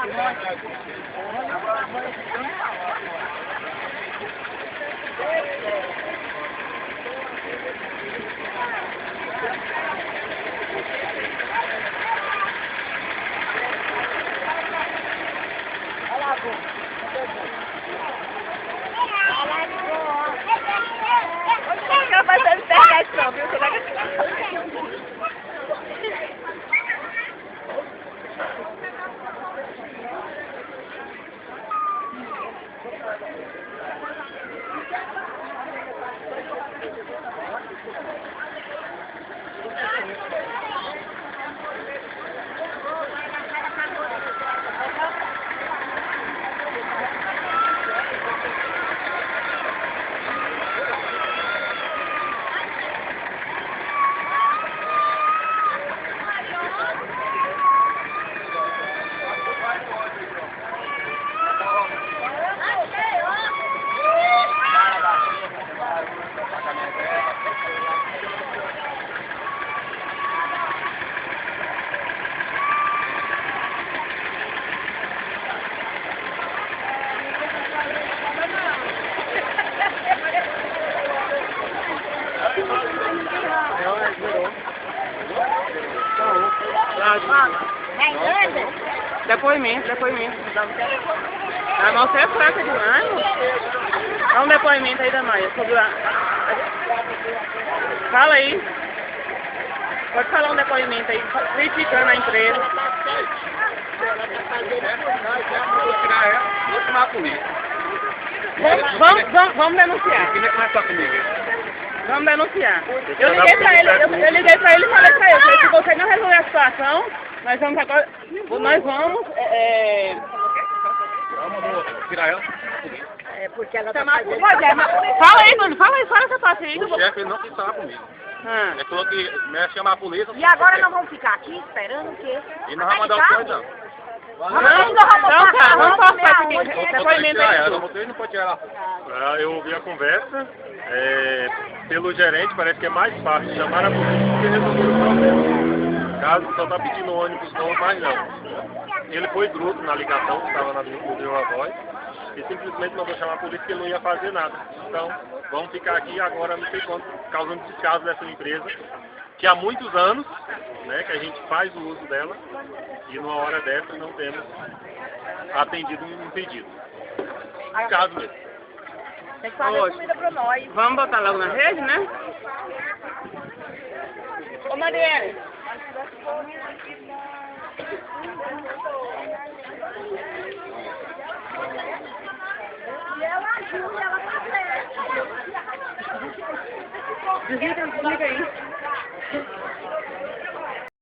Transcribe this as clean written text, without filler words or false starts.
Não vai ser internet não, viu? Você vai Depoimento. A moça é fraca demais. Dá um depoimento aí da Maia sobre a... Fala aí. Pode falar um depoimento aí, criticando a empresa. Vou chamar a polícia. Vamos denunciar. Quem vai começar comigo? Vamos denunciar. Eu liguei pra ele e falei pra ele, se você não resolver a situação, nós vamos agora. Nós vamos. Tirar ela? Porque ela Fala aí, Bruno, fala essa parte aí. O chefe não quis falar comigo. Ele falou que ia chamar a polícia. E agora nós vamos ficar aqui esperando o quê? E nós vamos mandar o coisa. Vamos passar aqui. Depoimento aí. Não pode tirar ela. Eu ouvi a conversa. Pelo gerente, parece que é mais fácil chamar a polícia do que resolver o problema. Caso só está pedindo ônibus, não, mas não. Ele foi bruto na ligação, que estava na minha voz, e simplesmente mandou chamar a polícia que ele não ia fazer nada. Então, vamos ficar aqui agora, não sei quanto, causando descaso dessa empresa, que há muitos anos, né, que a gente faz o uso dela, e numa hora dessa não temos atendido um pedido. Caso mesmo. Tem que fazer comida pra nós. Vamos botar logo na rede, né? Ô, Marielle. E ela ajuda, ela tá certa. Desliga aí.